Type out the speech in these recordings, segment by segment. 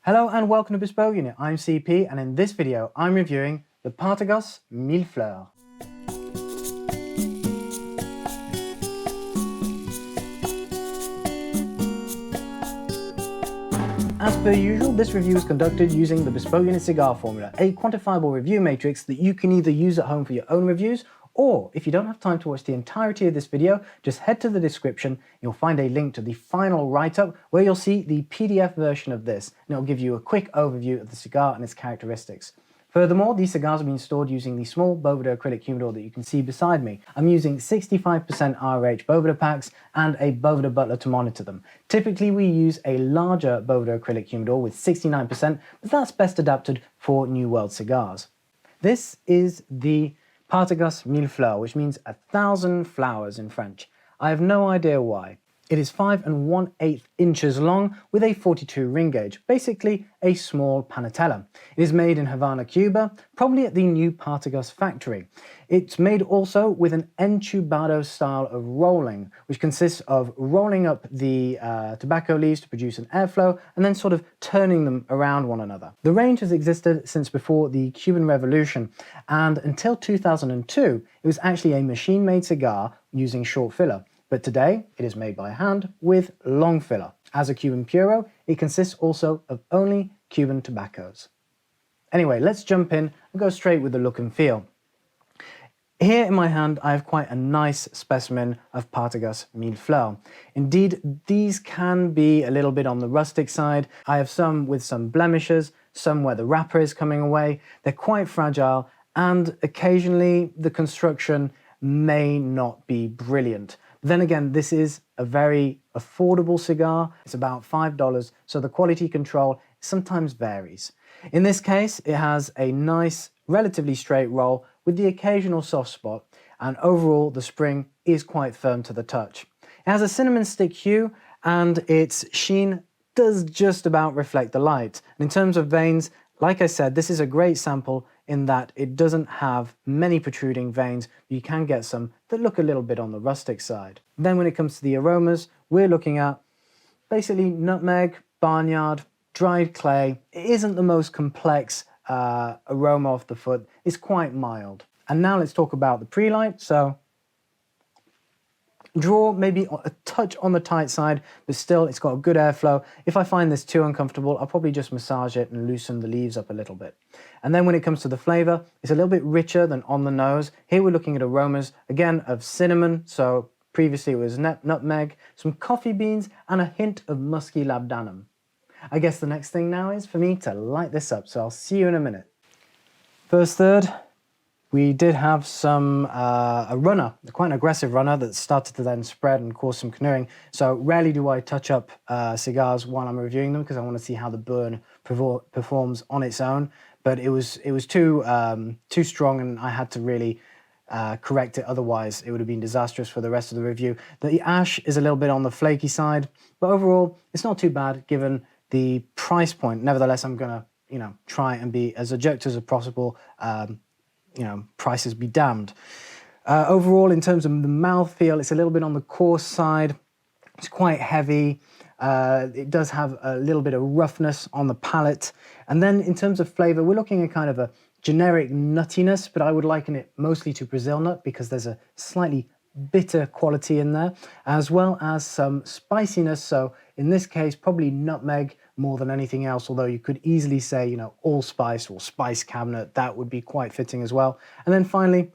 Hello and welcome to Bespoke Unit. I'm CP and in this video I'm reviewing the Partagas Mille Fleurs. As per usual, this review is conducted using the Bespoke Unit Cigar Formula, a quantifiable review matrix that you can either use at home for your own reviews, or if you don't have time to watch the entirety of this video, just head to the description. You'll find a link to the final write-up where you'll see the PDF version of this, and it'll give you a quick overview of the cigar and its characteristics. Furthermore, these cigars have been stored using the small Boveda acrylic humidor that you can see beside me. I'm using 65% RH Boveda packs and a Boveda butler to monitor them. Typically we use a larger Boveda acrylic humidor with 69%, but that's best adapted for New World cigars. This is the Partagas Mille Fleurs, which means 1,000 flowers in French. I have no idea why. It is 5 1/8 inches long with a 42 ring gauge, basically a small panatella. It is made in Havana, Cuba, probably at the new Partagas factory. It's made also with an entubado style of rolling, which consists of rolling up the tobacco leaves to produce an airflow and then sort of turning them around one another. The range has existed since before the Cuban Revolution, and until 2002 it was actually a machine-made cigar using short filler. But today, it is made by hand with long filler. As a Cuban Puro, it consists also of only Cuban tobaccos. Anyway, let's jump in and go straight with the look and feel. Here in my hand, I have quite a nice specimen of Partagas Mille Fleurs. Indeed, these can be a little bit on the rustic side. I have some with some blemishes, some where the wrapper is coming away. They're quite fragile, and occasionally the construction may not be brilliant. Then again, this is a very affordable cigar. It's about $5, so the quality control sometimes varies. In this case, it has a nice, relatively straight roll with the occasional soft spot, and overall the spring is quite firm to the touch. It has a cinnamon stick hue, and its sheen does just about reflect the light. And in terms of veins, like I said, this is a great sample in that it doesn't have many protruding veins. You can get some that look a little bit on the rustic side. Then when it comes to the aromas, we're looking at basically nutmeg, barnyard, dried clay. It isn't the most complex aroma off the foot. It's quite mild. And now let's talk about the Prelight. So draw maybe a touch on the tight side, but still it's got a good airflow. If I find this too uncomfortable, I'll probably just massage it and loosen the leaves up a little bit. And then when it comes to the flavor, it's a little bit richer than on the nose. Here we're looking at aromas, again, of cinnamon. So previously it was nutmeg, some coffee beans, and a hint of musky labdanum. I guess the next thing now is for me to light this up, so I'll see you in a minute. First third. We did have some, a runner, quite an aggressive runner that started to then spread and cause some canoeing. So rarely do I touch up cigars while I'm reviewing them because I want to see how the burn performs on its own. But it was too strong, and I had to really correct it. Otherwise, it would have been disastrous for the rest of the review. The ash is a little bit on the flaky side, but overall, it's not too bad given the price point. Nevertheless, I'm going to, try and be as objective as possible. Prices be damned. Overall, in terms of the mouthfeel, it's a little bit on the coarse side. It's quite heavy. It does have a little bit of roughness on the palate. And then in terms of flavor, we're looking at kind of a generic nuttiness, but I would liken it mostly to Brazil nut because there's a slightly bitter quality in there, as well as some spiciness. So in this case, probably nutmeg more than anything else, although you could easily say, allspice or spice cabinet. That would be quite fitting as well. And then finally,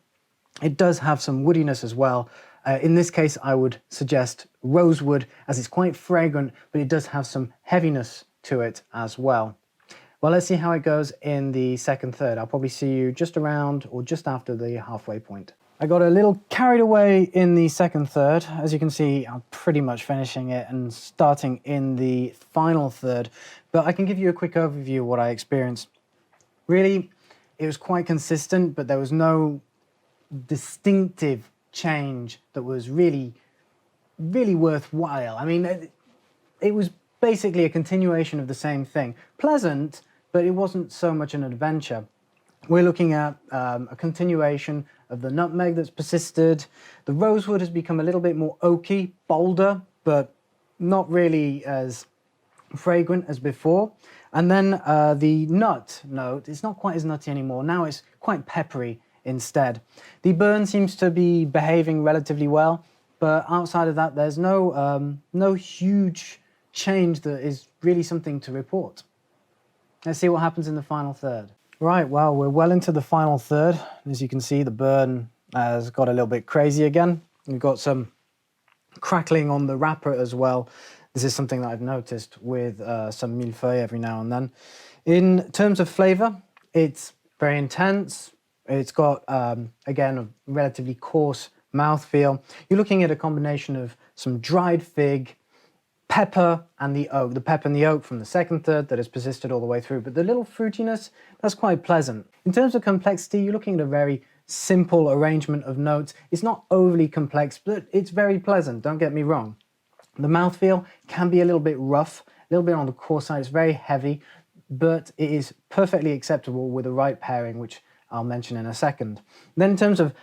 it does have some woodiness as well. In this case, I would suggest rosewood, as it's quite fragrant, but it does have some heaviness to it as well. Well, let's see how it goes in the second third. I'll probably see you just around or just after the halfway point. I got a little carried away in the second third. As you can see, I'm pretty much finishing it and starting in the final third, but I can give you a quick overview of what I experienced. Really, it was quite consistent, but there was no distinctive change that was really worthwhile. I mean, it was basically a continuation of the same thing. Pleasant, but it wasn't so much an adventure. We're looking at a continuation of the nutmeg that's persisted. The rosewood has become a little bit more oaky, bolder, but not really as fragrant as before. And then the nut note, it's not quite as nutty anymore. Now it's quite peppery instead. The burn seems to be behaving relatively well, but outside of that, there's no huge change that is really something to report. Let's see what happens in the final third. Right, well, we're well into the final third. As you can see, the burn has got a little bit crazy again. We've got some crackling on the wrapper as well. This is something that I've noticed with some Mille Fleurs every now and then. In terms of flavor, it's very intense. It's got, again, a relatively coarse mouthfeel. You're looking at a combination of some dried fig, pepper and the oak. The pepper and the oak from the second third that has persisted all the way through. But the little fruitiness, that's quite pleasant. In terms of complexity, you're looking at a very simple arrangement of notes. It's not overly complex, but it's very pleasant, don't get me wrong. The mouthfeel can be a little bit rough, a little bit on the coarse side. It's very heavy, but it is perfectly acceptable with the right pairing, which I'll mention in a second. Then in terms of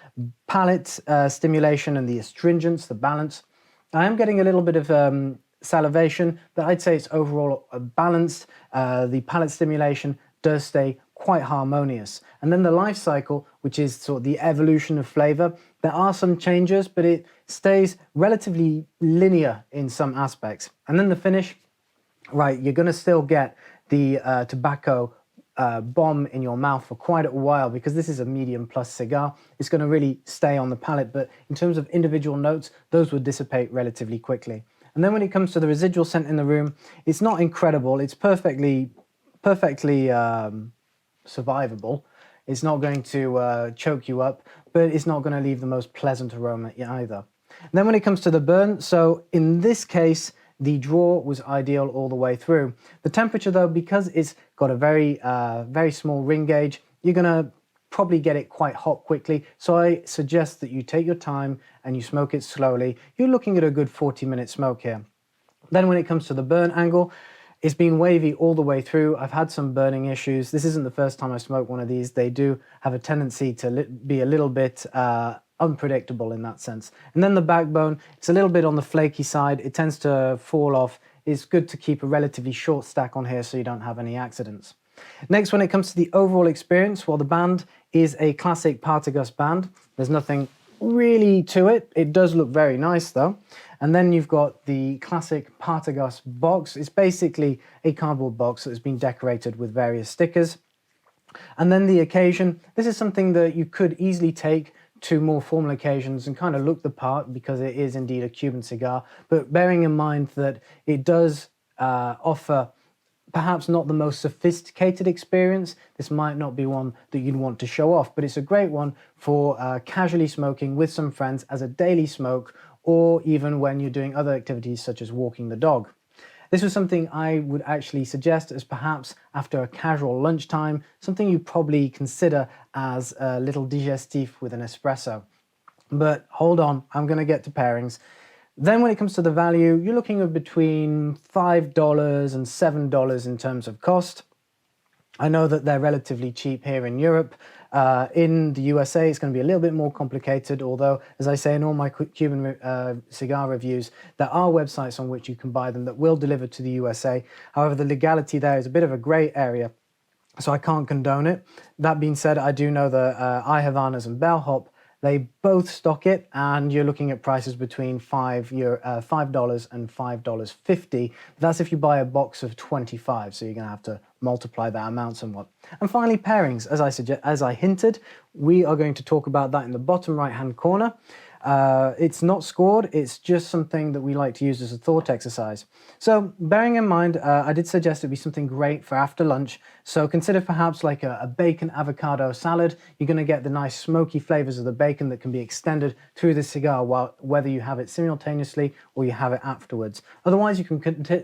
palate stimulation and the astringents, the balance, I am getting a little bit of salivation, but I'd say it's overall balanced. The palate stimulation does stay quite harmonious. And then the life cycle, which is sort of the evolution of flavor, there are some changes, but it stays relatively linear in some aspects. And then the finish, right, you're going to still get the tobacco bomb in your mouth for quite a while, because this is a medium plus cigar. It's going to really stay on the palate, but in terms of individual notes, those would dissipate relatively quickly. And then when it comes to the residual scent in the room, it's not incredible. It's perfectly survivable. It's not going to choke you up, but it's not going to leave the most pleasant aroma either. And then when it comes to the burn, so in this case, the draw was ideal all the way through. The temperature though, because it's got a very small ring gauge, you're going to probably get it quite hot quickly. So I suggest that you take your time and you smoke it slowly. You're looking at a good 40-minute smoke here. Then when it comes to the burn angle, it's been wavy all the way through. I've had some burning issues. This isn't the first time I smoked one of these. They do have a tendency to be a little bit unpredictable in that sense. And then the backbone, it's a little bit on the flaky side. It tends to fall off. It's good to keep a relatively short stack on here so you don't have any accidents. Next, when it comes to the overall experience, well, the band is a classic Partagas band. There's nothing really to it. It does look very nice though. And then you've got the classic Partagas box. It's basically a cardboard box that has been decorated with various stickers. And then the occasion, this is something that you could easily take to more formal occasions and kind of look the part, because it is indeed a Cuban cigar. But bearing in mind that it does offer perhaps not the most sophisticated experience, this might not be one that you'd want to show off, but it's a great one for casually smoking with some friends as a daily smoke, or even when you're doing other activities such as walking the dog. This was something I would actually suggest as perhaps after a casual lunchtime, something you probably consider as a little digestif with an espresso. But hold on, I'm going to get to pairings. Then when it comes to the value, you're looking at between $5 and $7 in terms of cost. I know that they're relatively cheap here in Europe. In the USA, it's going to be a little bit more complicated, although, as I say in all my Cuban cigar reviews, there are websites on which you can buy them that will deliver to the USA. However, the legality there is a bit of a grey area, so I can't condone it. That being said, I do know that I Havanas and Bellhop, they both stock it, and you're looking at prices between $5 and $5.50. That's if you buy a box of 25, so you're going to have to multiply that amount somewhat. And finally, pairings. As I hinted, we are going to talk about that in the bottom right-hand corner. It's not scored, it's just something that we like to use as a thought exercise. So bearing in mind, I did suggest it'd be something great for after lunch. So consider perhaps like a bacon avocado salad. You're going to get the nice smoky flavors of the bacon that can be extended through the cigar, whether you have it simultaneously or you have it afterwards. Otherwise, you can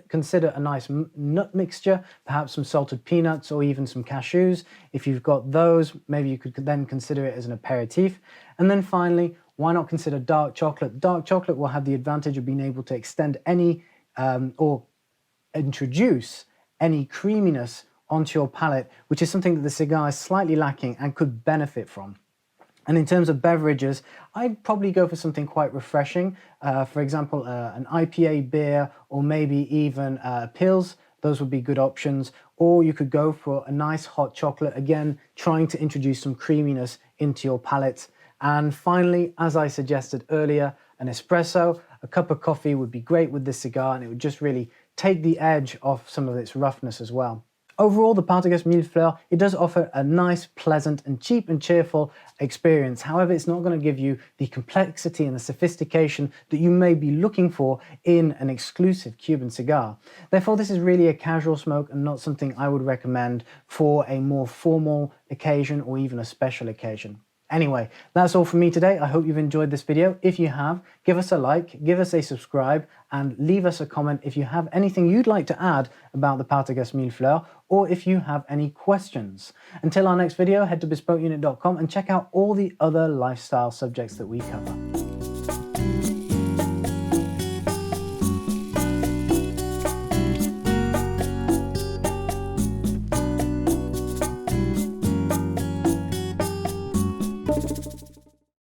consider a nice nut mixture, perhaps some salted peanuts or even some cashews. If you've got those, maybe you could then consider it as an aperitif. And then finally, why not consider dark chocolate? Dark chocolate will have the advantage of being able to extend any or introduce any creaminess onto your palate, which is something that the cigar is slightly lacking and could benefit from. And in terms of beverages, I'd probably go for something quite refreshing. For example, an IPA beer, or maybe even a Pils those would be good options. Or you could go for a nice hot chocolate, again, trying to introduce some creaminess into your palate. And finally, as I suggested earlier, an espresso, a cup of coffee would be great with this cigar, and it would just really take the edge off some of its roughness as well. Overall, the Partagas Mille Fleurs, it does offer a nice, pleasant and cheap and cheerful experience. However, it's not going to give you the complexity and the sophistication that you may be looking for in an exclusive Cuban cigar. Therefore, this is really a casual smoke and not something I would recommend for a more formal occasion or even a special occasion. Anyway, that's all from me today. I hope you've enjoyed this video. If you have, give us a like, give us a subscribe, and leave us a comment if you have anything you'd like to add about the Partagas Mille Fleurs, or if you have any questions. Until our next video, head to bespokeunit.com and check out all the other lifestyle subjects that we cover.